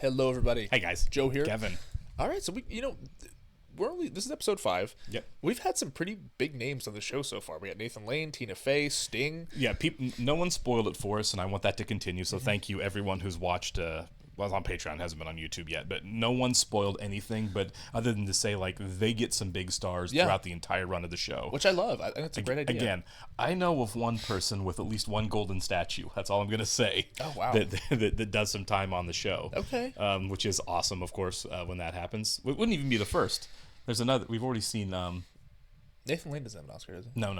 Hello, everybody. Hey guys, Joe here. Kevin. All right, so this is episode 5. Yep. We've had some pretty big names on the show so far. We got Nathan Lane, Tina Fey, Sting. Yeah, no one spoiled it for us, and I want that to continue. So thank you, everyone who's watched. Well, on Patreon, hasn't been on YouTube yet, but no one spoiled anything. But other than to say, like, they get some big stars throughout the entire run of the show, Which I love. I think it's a great idea. Again, I know of one person with at least one golden statue. That's all I'm going to say. Oh, wow. That does some time on the show. Okay. Which is awesome, of course, when that happens. It wouldn't even be the first. There's another. We've already seen. Nathan Lane doesn't have an Oscar, does he? No.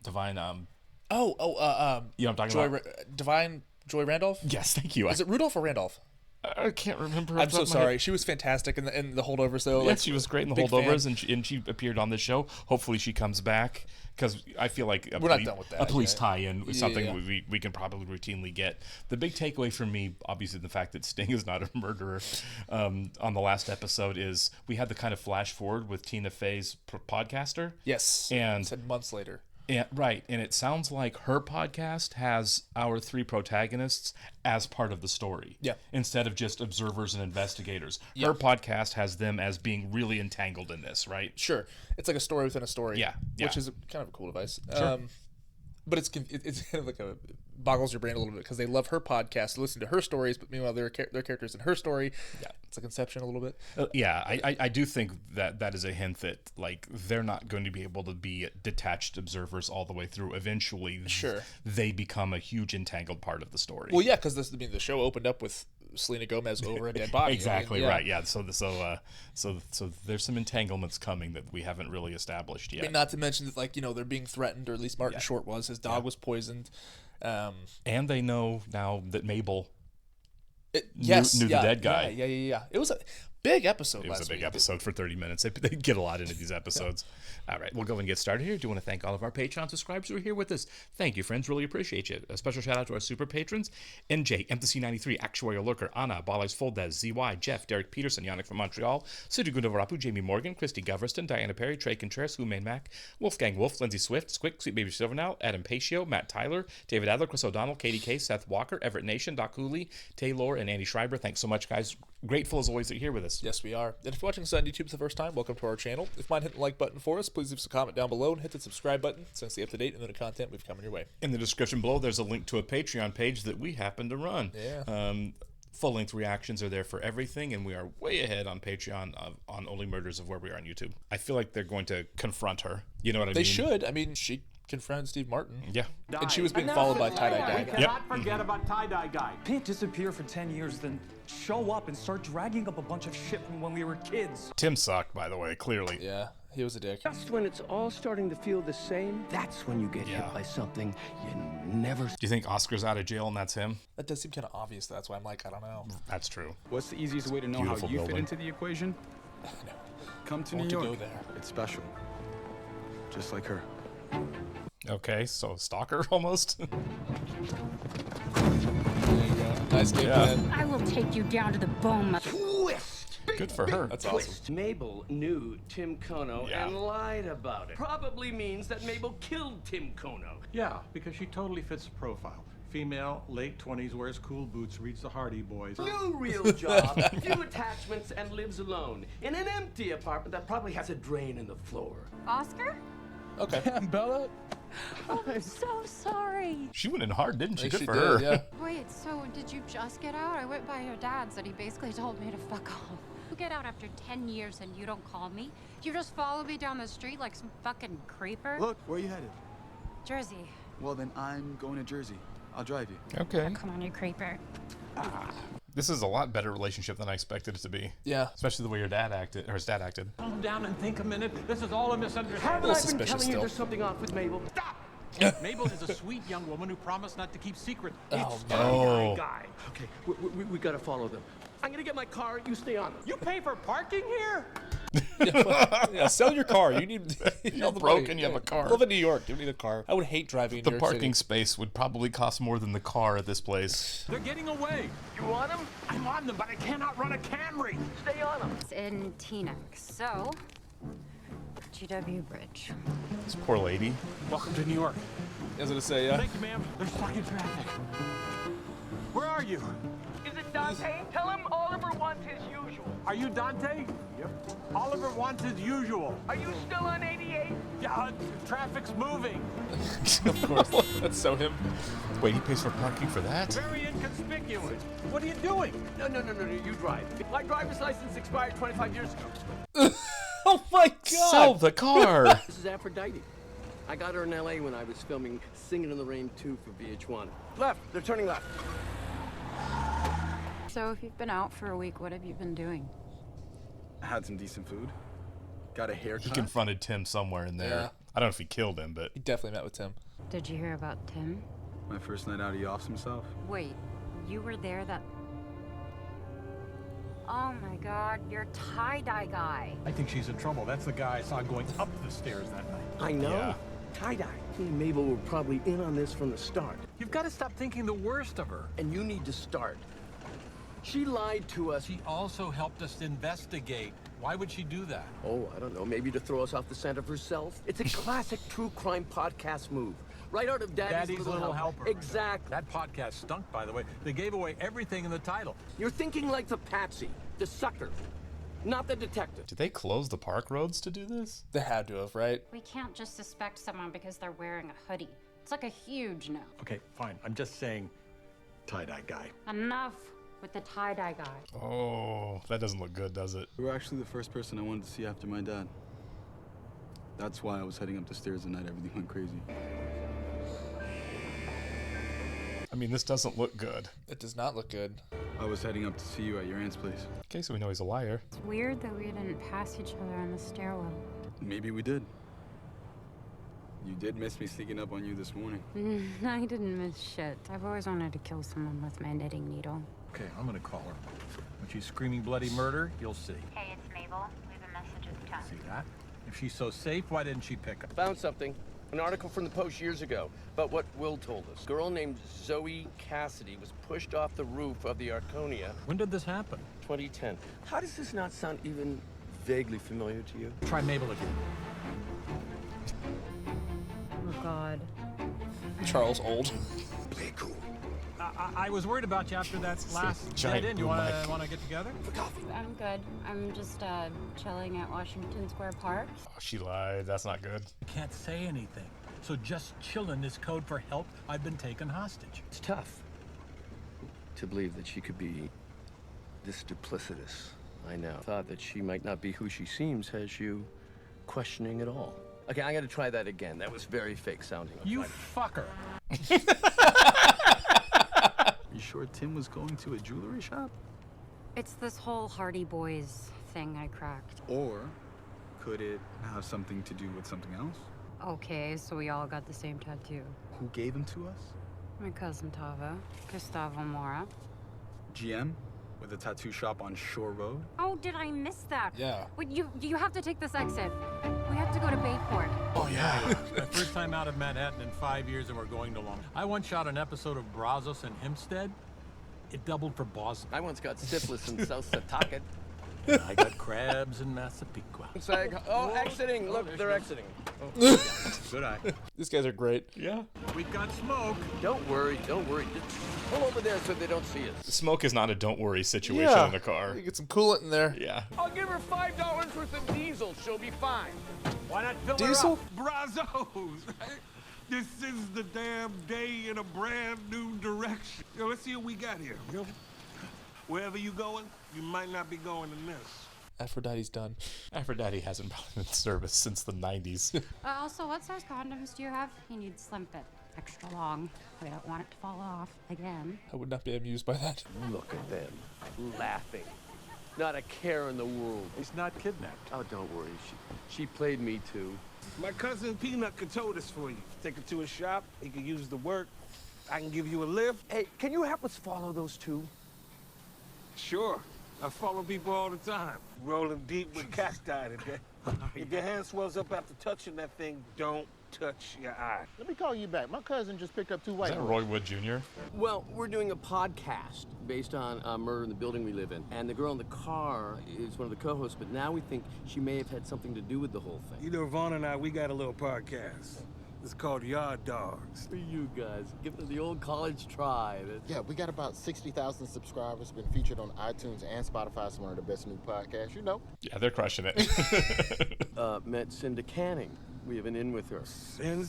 Divine. You know what I'm talking about? Divine Joy Randolph? Yes, thank you. Is it Rudolph or Randolph? I can't remember. I'm so sorry. She was fantastic in the holdovers, though. Yes, she was great in the holdovers, and she appeared on this show. Hopefully, she comes back because I feel like we're not done with that. A police tie-in is something we can probably routinely get. The big takeaway for me, obviously, the fact that Sting is not a murderer on the last episode is we had the kind of flash forward with Tina Fey's podcaster. Yes, and said months later. Yeah, right, and it sounds like her podcast has our 3 protagonists as part of the story. Yeah. Instead of just observers and investigators. Yeah. Her podcast has them as being really entangled in this, right? Sure. It's like a story within a story. Yeah. Which is kind of a cool device. Sure. But it's kind of like boggles your brain a little bit because they love her podcast, listen to her stories, but meanwhile their characters in her story. Yeah, it's like Inception a little bit. I do think that is a hint that like they're not going to be able to be detached observers all the way through. Eventually, they become a huge entangled part of the story. Well, yeah, because the show opened up with Selena Gomez over a dead body. Exactly right. Yeah. So there's some entanglements coming that we haven't really established yet. I mean, not to mention that, like, they're being threatened, or at least Martin Short was. His dog was poisoned. And they know now that Mabel knew the dead guy. Yeah. It was a big episode. It was a big episode for 30 minutes. They get a lot into these episodes. All right, we'll go and get started here. Do want to thank all of our Patreon subscribers who are here with us. Thank you, friends. Really appreciate you. A special shout out to our super patrons: NJ, MTC93, Actuarial Lurker, Anna, Balais Foldez, ZY, Jeff, Derek Peterson, Yannick from Montreal, Sudu Gundavarapu, Jamie Morgan, Christy Goverston, Diana Perry, Trey Contreras, Humain Mac, Wolfgang Wolf, Lindsay Swift, Squick, Sweet Baby Silvernow, Adam Pacio, Matt Tyler, David Adler, Chris O'Donnell, Katie K, Seth Walker, Everett Nation, Doc Cooley, Taylor, and Andy Schreiber. Thanks so much, guys. Grateful as always that you're here with us. Yes, we are. And if you're watching us on YouTube for the first time, welcome to our channel. If you mind hitting the like button for us, please leave us a comment down below and hit the subscribe button so you stay up to date and the content we've coming your way. In the description below, there's a link to a Patreon page that we happen to run. Yeah. Full-length reactions are there for everything, and we are way ahead on Patreon on Only Murders of where we are on YouTube. I feel like they're going to confront her. You know what I mean? They should. I mean, she confronted Steve Martin. Yeah. And she was being followed by Tie-Dye Guy. We cannot forget about Tie-Dye Guy. Can't disappear for 10 years, then show up and start dragging up a bunch of shit from when we were kids. Tim sucked, by the way, clearly. Yeah, he was a dick. Just when it's all starting to feel the same, that's when you get hit by something you never... Do you think Oscar's out of jail and that's him? That does seem kind of obvious. That's why I'm like, I don't know. That's true. What's the easiest way to know Beautiful how you building. fit into the equation? No. Come to I New want York. to go there. It's special. Just like her. Okay, so stalker almost. There you go. Nice game, man. I will take you down to the bone. Twist! Good for her. That's Twist. awesome. Mabel knew Tim Kono Yeah. and lied about it. Probably means that Mabel killed Tim Kono. Yeah, because she totally fits the profile. Female, late 20s, wears cool boots, reads the Hardy Boys. No real job, few attachments, and lives alone in an empty apartment that probably has a drain in the floor. Oscar? Okay. Bella? Oh, I'm so sorry. She went in hard, didn't she? I think Good she for did, her. yeah. Wait, so did you just get out? I went by your dad's and he basically told me to fuck off. You get out after 10 years and you don't call me? You just follow me down the street like some fucking creeper? Look, where are you headed? Jersey. Well, then I'm going to Jersey. I'll drive you. Okay. Come on, you creeper. This is a lot better relationship than I expected it to be. Yeah. Especially the way his dad acted. Calm down and think a minute. This is all a misunderstanding. Haven't I been suspicious telling you still. there's something off with Mabel? Stop! Mabel is a sweet young woman who promised not to keep secret. Oh, It's no. Oh. Guy. Okay, we gotta follow them. I'm gonna get my car, you stay on them. You pay for parking here? Yeah, sell your car. You need. You're broken, you have a car. Live in New York. You don't need a car. I would hate driving in The New York parking City. space would probably cost more than the car at this place. They're getting away. You want them? I'm on them, but I cannot run a Camry. Stay on them. It's in Teaneck. So, GW Bridge. This poor lady. Welcome to New York. I was gonna say, yeah. Thank you, ma'am. There's fucking traffic. Where are you? Is it Dante? Tell him Oliver wants his usual. Are you Dante? Yep. Oliver wants his usual. Are you still on 88? Yeah, traffic's moving. Of course. That's so him. Wait, he pays for parking for that? Very inconspicuous. What are you doing? No, you drive. My driver's license expired 25 years ago. Oh my God! Sell the car! This is Aphrodite. I got her in LA when I was filming Singing in the Rain 2 for VH1. Left, they're turning left. So if you've been out for a week, what have you been doing? I had some decent food. Got a haircut. He confronted Tim somewhere in there. Yeah. I don't know if he killed him, but He definitely met with Tim. Did you hear about Tim? My first night out, he offs himself. Wait, you were there that... Oh my God, you're tie-dye guy. I think she's in trouble. That's the guy I saw going up the stairs that night. I know. Yeah. Tie-dye. Me and Mabel were probably in on this from the start. You've got to stop thinking the worst of her. And you need to start. She lied to us. She also helped us investigate. Why would she do that? Oh, I don't know. Maybe to throw us off the scent of herself. It's a classic true crime podcast move. Right out of Daddy's Little Helper. Exactly. That podcast stunk, by the way. They gave away everything in the title. You're thinking like the patsy, the sucker, not the detective. did they close the park roads to do this? They had to have, right? We can't just suspect someone because they're wearing a hoodie. It's like a huge no. Okay, fine. I'm just saying, tie-dye guy. Enough with the tie-dye guy. Oh, that doesn't look good, does it? You were actually the first person I wanted to see after my dad. That's why I was heading up the stairs the night everything went crazy. I mean, this doesn't look good. It does not look good. I was heading up to see you at your aunt's place. Okay, so we know he's a liar. It's weird that we didn't pass each other on the stairwell. Maybe we did. You did miss me sneaking up on you this morning. I didn't miss shit. I've always wanted to kill someone with my knitting needle. Okay, I'm gonna call her. When she's screaming bloody murder, you'll see. Hey, it's Mabel. Leave a message at the time. See that? If she's so safe, why didn't she pick up? Found something. An article from the Post years ago about what Will told us. A girl named Zoe Cassidy was pushed off the roof of the Arconia. When did this happen? 2010. How does this not sound even vaguely familiar to you? Try Mabel again. Oh, God. Charles old. Play cool. I was worried about you after that last giant night in. You boom wanna get together? I'm good. I'm just chilling at Washington Square Park. Oh, she lied. That's not good. I can't say anything. So just chillin' is code for help. I've been taken hostage. It's tough to believe that she could be this duplicitous. I know. Thought that she might not be who she seems has you questioning it all. Okay, I gotta try that again. That was very fake sounding. You fucker. You sure Tim was going to a jewelry shop? It's this whole Hardy Boys thing I cracked. Or could it have something to do with something else? Okay, so we all got the same tattoo. Who gave him to us? My cousin Tava, Gustavo Mora. GM? With a tattoo shop on Shore Road? Oh, did I miss that? Yeah. Wait, you have to take this exit. We have to go to Bayport. Oh, yeah. My first time out of Manhattan in 5 years, and we're going to Long. I once shot an episode of Brazos and Hempstead. It doubled for Boston. I once got syphilis in South Setauket. I got crabs in Massapequa. Exiting. Look, they're exiting. Good eye. These guys are great. Yeah. We've got smoke. Don't worry. Just pull over there so they don't see us. Smoke is not a don't worry situation Yeah. in a car. You get some coolant in there. Yeah. I'll give her $5 worth of diesel. She'll be fine. Why not fill Diesel? her up? Brazos! This is the damn day in a brand new direction. Yo, let's see what we got here. Yo. Wherever you going, you might not be going in this. Aphrodite's done. Aphrodite hasn't probably been in service since the 90s. Also, what size condoms do you have? You need slim fit. Extra long. We don't want it to fall off again. I would not be amused by that. Look at them, laughing. Not a care in the world. He's not kidnapped. Oh, don't worry. She played me too. My cousin Peanut could tow this for you. Take it to a shop, he could use the work. I can give you a lift. Hey, can you help us follow those two? Sure. I follow people all the time. Rolling deep with cacti today. If your hand swells up after touching that thing, don't touch your eye. Let me call you back. My cousin just picked up 2 white Is that boys. Roy Wood Jr.? Well, we're doing a podcast based on murder in the building we live in. And the girl in the car is one of the co-hosts, but now we think she may have had something to do with the whole thing. You know, Vaughn and I, we got a little podcast. It's called Yard Dogs. For you guys, give it the old college try. Yeah, we got about 60,000 subscribers. Been featured on iTunes and Spotify. It's one of the best new podcasts, you know. Yeah, they're crushing it. Met Cinda Canning. We have an in with her. Sin,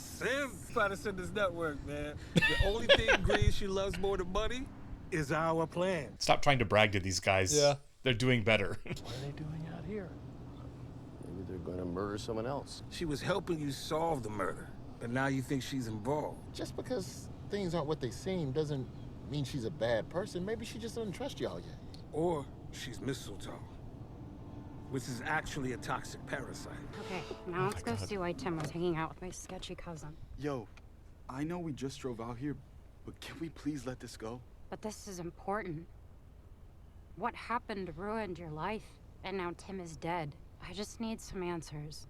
part of Cinder's network, man. The only thing, Green, she loves more than money is our plan. Stop trying to brag to these guys. Yeah. They're doing better. What are they doing out here? Maybe they're going to murder someone else. She was helping you solve the murder, but now you think she's involved. Just because things aren't what they seem doesn't mean she's a bad person. Maybe she just doesn't trust y'all yet. Or she's mistletoe, which is actually a toxic parasite. Okay, now let's go see why Tim was hanging out with my sketchy cousin. Yo, I know we just drove out here, but can we please let this go? But this is important. What happened ruined your life, and now Tim is dead. I just need some answers.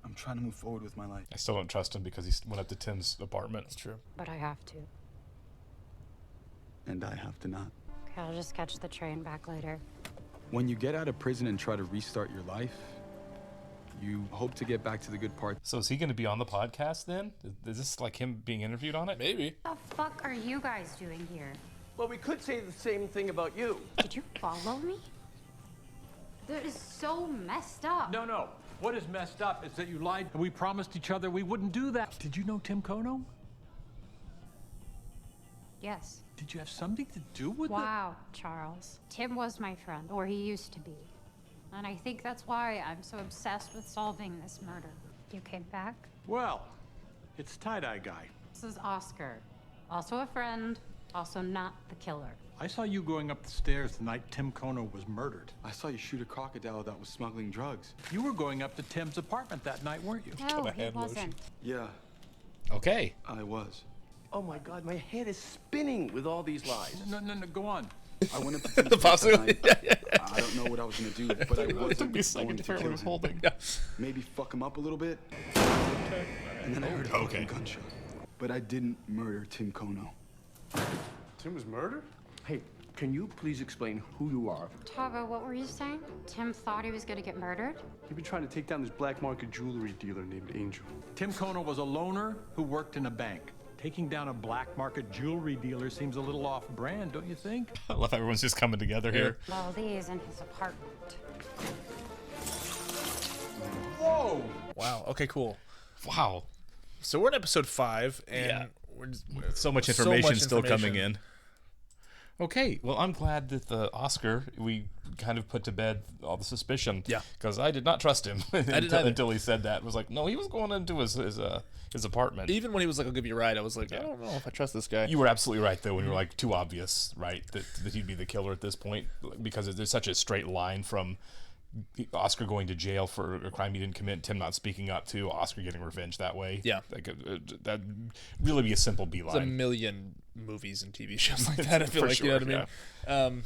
I'm trying to move forward with my life. I still don't trust him because he went up to Tim's apartment. That's true. But I have to. And I have to not. Okay, I'll just catch the train back later. When you get out of prison and try to restart your life, you hope to get back to the good part. So is he going to be on the podcast then? Is this like him being interviewed on it? Maybe. What the fuck are you guys doing here? Well, we could say the same thing about you. Did you follow me? That is so messed up. No. What is messed up is that you lied and we promised each other we wouldn't do that. Did you know Tim Kono? Yes. Did you have something to do with it? Wow, Charles. Tim was my friend, or he used to be. And I think that's why I'm so obsessed with solving this murder. You came back? Well, it's Tie-Dye Guy. This is Oscar. Also a friend, also not the killer. I saw you going up the stairs the night Tim Kono was murdered. I saw you shoot a crocodile that was smuggling drugs. You were going up to Tim's apartment that night, weren't you? No, he wasn't. Yeah, Okay. I was. Oh my God, my head is spinning with all these lies. No, go on. I went up to Tim's The place that possibility. night. I don't know what I was gonna do, but I It took wasn't me a second going to to figure out kill what he was him. holding. Maybe fuck him up a little bit. And then I heard a fucking gunshot. But I didn't murder Tim Kono. Tim was murdered? Hey, can you please explain who you are? Tava, what were you saying? Tim thought he was gonna get murdered? You've been trying to take down this black market jewelry dealer named Angel. Tim Kono was a loner who worked in a bank. Taking down a black market jewelry dealer seems a little off-brand, don't you think? I love how everyone's just coming together here. Well, these in his apartment. Whoa! Wow. Okay, cool. Wow. So we're in episode 5, and Yeah. we're So much information still coming in. Okay, well, I'm glad that the Oscar, we kind of put to bed all the suspicion. Yeah. Because I did not trust him either. until he said that. I was like, no, he was going into his apartment. Even when he was like, I'll give you a ride, I was like, I don't know if I trust this guy. You were absolutely right, though, when you were like, too obvious, right, that he'd be the killer at this point, because there's such a straight line from Oscar going to jail for a crime he didn't commit, Tim not speaking up to, Oscar getting revenge that way. Yeah. Like, that'd really be a simple There's a beeline. million movies and TV shows like that, I feel For like, you know what sure, I mean?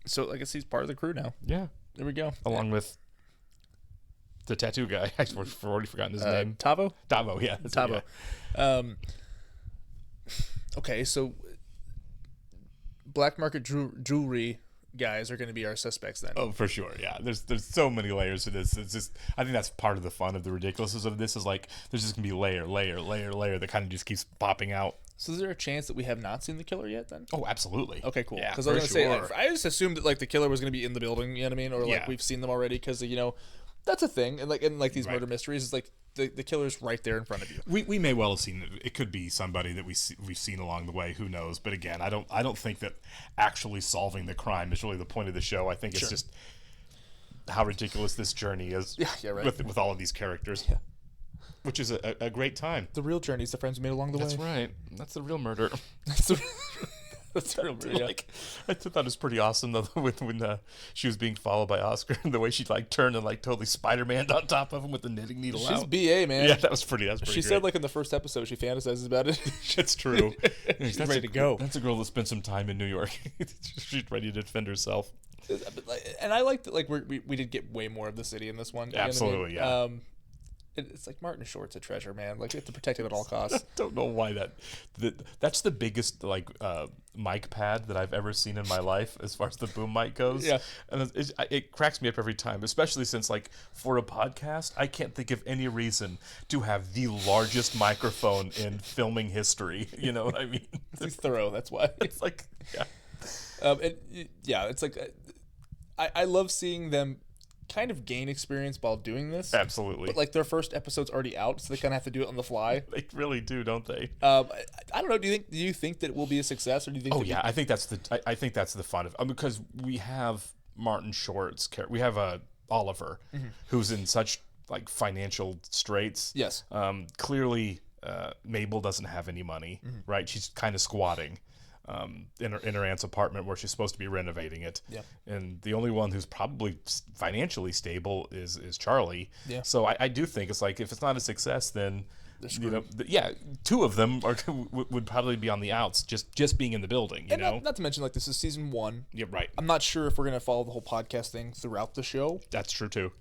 So I guess he's part of the crew now. Yeah. There we go. Along with the tattoo guy. I've already forgotten his name. Tavo? Tavo, yeah. that's it, Tavo. Okay, so black market jewelry guys are going to be our suspects then. Oh, for sure, yeah. There's so many layers to this. It's just, I think that's part of the fun of the ridiculousness of this, is like there's just gonna be layer that kind of just keeps popping out. So is there a chance that we have not seen the killer yet then? Oh, absolutely. Okay, cool. Yeah, Because I was for going to say, sure. I just assumed that like the killer was going to be in the building, you know what I mean? Or like Yeah. we've seen them already because, you know, that's a thing. And like these Right. murder mysteries, is like the killer's right there in front of you. We may well have seen it. It could be somebody that we've seen along the way. Who knows? But again, I don't think that actually solving the crime is really the point of the show. I think it's Sure. just how ridiculous this journey is. Yeah, right. With all of these characters. Yeah. Which is a great time. The real journey is the friends we made along the That's way. right. That's the real murder. That's the real murder, yeah. Like, I thought it was pretty awesome though when she was being followed by Oscar, and the way she like turned and like totally Spider-Man on top of him with the knitting needle She's out. BA, man. Yeah, that was pretty. She She said like in the first episode she fantasizes about it. It's true. She's ready to go. That's a girl that spent some time in New York. She's ready to defend herself. And I liked that like we did get way more of the city in this one. You know what I mean? Absolutely, yeah. It's like Martin Short's a treasure, man. Like, you have to protect him at all costs. I don't know why that's the biggest mic pad that I've ever seen in my life as far as the boom mic goes. Yeah, and it cracks me up every time, especially since like for a podcast, I can't think of any reason to have the largest microphone in filming history. You know what I mean? He's thorough. That's why. It's like, yeah, it's like I love seeing them kind of gain experience while doing this. Absolutely. But like their first episode's already out, so they kind of have to do it on the fly. They really do, don't they? I don't know. Do you think that it will be a success, or do you think? Oh yeah, I think that's the fun of because we have Martin Short's character. We have Oliver, who's in such like financial straits. Yes. Clearly, Mabel doesn't have any money, right? She's kind of squatting. In her aunt's apartment where she's supposed to be renovating it. Yeah. And the only one who's probably financially stable is Charlie. Yeah. So I do think it's like if it's not a success, then two of them would probably be on the outs just being in the building. You know, not to mention like this is season 1. Yeah, right. I'm not sure if we're gonna follow the whole podcast thing throughout the show. That's true too.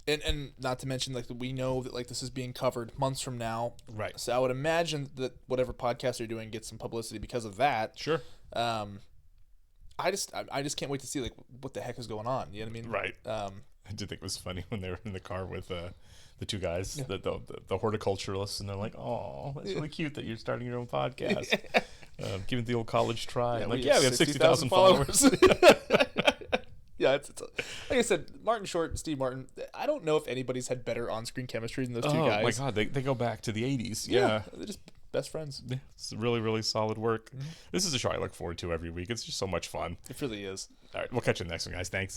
And not to mention like we know that like this is being covered months from now, right? So I would imagine that whatever podcast they're doing gets some publicity because of that. Sure. I just can't wait to see like what the heck is going on. You know what I mean? Right. I did think it was funny when they were in the car with the two guys, the horticulturalists, and they're like, "Oh, that's really cute that you're starting your own podcast." Giving the old college try. Yeah, we have 60,000 followers. Yeah, it's like I said, Martin Short and Steve Martin. I don't know if anybody's had better on-screen chemistry than those two guys. Oh my god, they go back to the 80s. Yeah, they're just best friends. Yeah, it's really, really solid work. This is a show I look forward to every week. It's just so much fun. It really is. All right, we'll catch you in the next one, guys. Thanks.